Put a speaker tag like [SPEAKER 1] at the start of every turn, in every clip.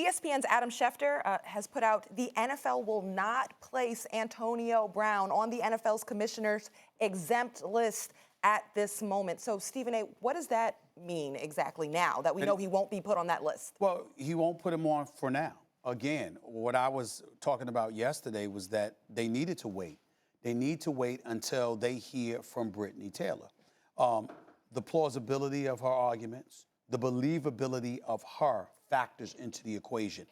[SPEAKER 1] ESPN's Adam Schefter has put out the NFL will not place Antonio Brown on the NFL's commissioner's exempt list at this moment. So, Stephen A., what does that mean exactly now that we know he won't be put on that list?
[SPEAKER 2] Well, he won't put him on for now. Again, what I was talking about yesterday was that they needed to wait. They need to wait until they hear from Brittany Taylor. The plausibility of her arguments, the believability of her factors into the equation.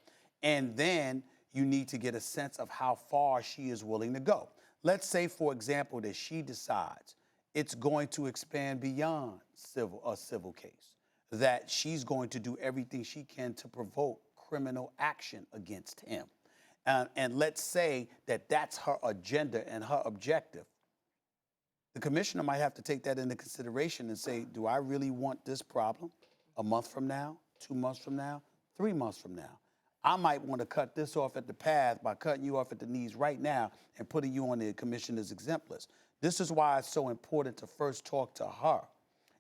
[SPEAKER 2] And then you need to get a sense of how far she is willing to go. Let's say, for example, that she decides it's going to expand beyond a civil case, that she's going to do everything she can to provoke criminal action against him. And let's say that that's her agenda and her objective. The commissioner might have to take that into consideration and say, do I really want this problem a month from now, 2 months from now, 3 months from now? I might want to cut this off at the path by cutting you off at the knees right now and putting you on the commissioner's exempt list. This is why it's so important to first talk to her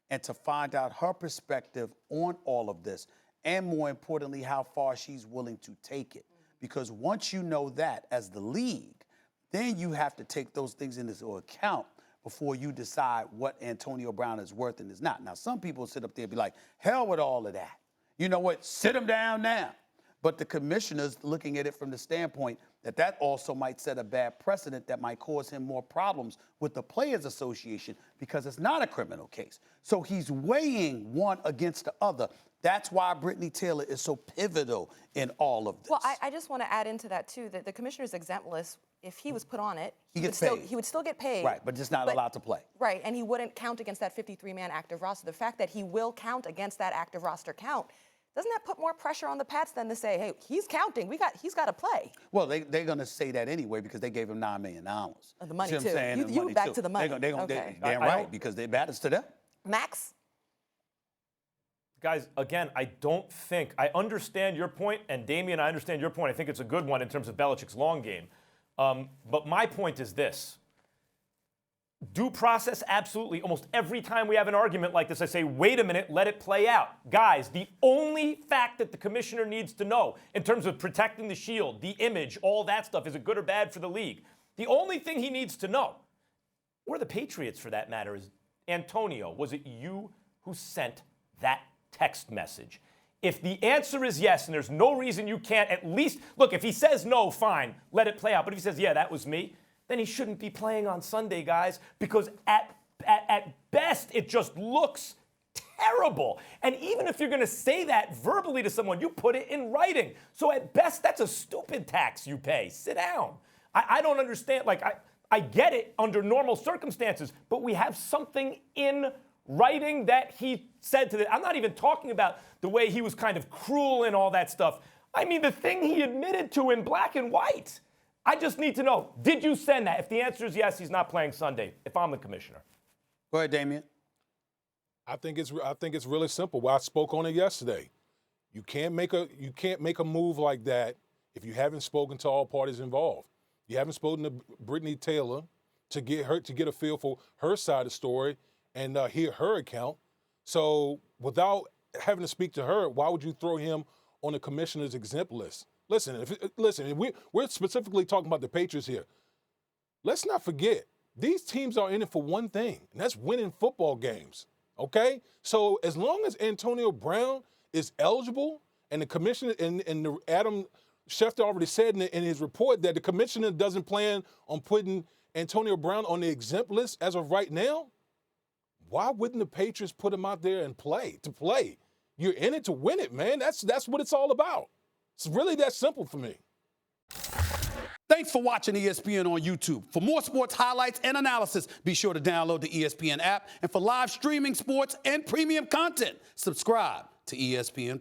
[SPEAKER 2] and to find out her perspective on all of this, and more importantly, how far she's willing to take it. Because once you know that as the league, then you have to take those things into account before you decide what Antonio Brown is worth and is not. Now, some people sit up there and be like, hell with all of that. You know what? Sit him down now. But the commissioner's looking at it from the standpoint that that also might set a bad precedent that might cause him more problems with the Players Association because it's not a criminal case. So he's weighing one against the other. That's why Brittany Taylor is so pivotal in all of this.
[SPEAKER 1] Well, I just want to add into that, too, that the commissioner's exempt list, if he was put on it, he would still get paid.
[SPEAKER 2] Right, but just not allowed to play.
[SPEAKER 1] Right, and he wouldn't count against that 53-man active roster. The fact that he will count against that active roster count, doesn't that put more pressure on the Pats than to say, hey, he's counting, he's got to play?
[SPEAKER 2] Well, they're going to say that anyway because they gave him $9 million.
[SPEAKER 1] The money,
[SPEAKER 2] too.
[SPEAKER 1] You back to the money.
[SPEAKER 2] They're right, because it matters to them.
[SPEAKER 1] Max?
[SPEAKER 3] Guys, again, I understand your point, and Damien, I understand your point. I think it's a good one in terms of Belichick's long game. But my point is this. Due process, absolutely. Almost every time we have an argument like this, I say, wait a minute, let it play out. Guys, the only fact that the commissioner needs to know in terms of protecting the shield, the image, all that stuff, is it good or bad for the league? The only thing he needs to know, or the Patriots for that matter, is, Antonio, was it you who sent that text message? If the answer is yes, and there's no reason you can't at least, look, if he says no, fine, let it play out. But if he says, yeah, that was me, then he shouldn't be playing on Sunday, guys, because at best, it just looks terrible. And even if you're going to say that verbally to someone, you put it in writing. So at best, that's a stupid tax you pay. Sit down. I don't understand. Like, I get it under normal circumstances, but we have something in writing that he said to the, I'm not even talking about the way he was kind of cruel and all that stuff. I mean, the thing he admitted to in black and white. I just need to know, did you send that? If the answer is yes, he's not playing Sunday, if I'm the commissioner.
[SPEAKER 2] Go ahead, Damien.
[SPEAKER 4] I think it's really simple. Well, I spoke on it yesterday. You can't make a move like that if you haven't spoken to all parties involved. You haven't spoken to Brittany Taylor to get a feel for her side of the story and hear her account. So without having to speak to her, why would you throw him on the commissioner's exempt list? Listen, we're specifically talking about the Patriots here. Let's not forget, these teams are in it for one thing, and that's winning football games, okay? So as long as Antonio Brown is eligible, and the commissioner and Adam Schefter already said in his report that the commissioner doesn't plan on putting Antonio Brown on the exempt list as of right now, why wouldn't the Patriots put him out there and play? You're in it to win it, man. That's what it's all about. It's really that simple for me.
[SPEAKER 2] Thanks for watching ESPN on YouTube. For more sports highlights and analysis, be sure to download the ESPN app. And for live streaming sports and premium content, subscribe to ESPN+.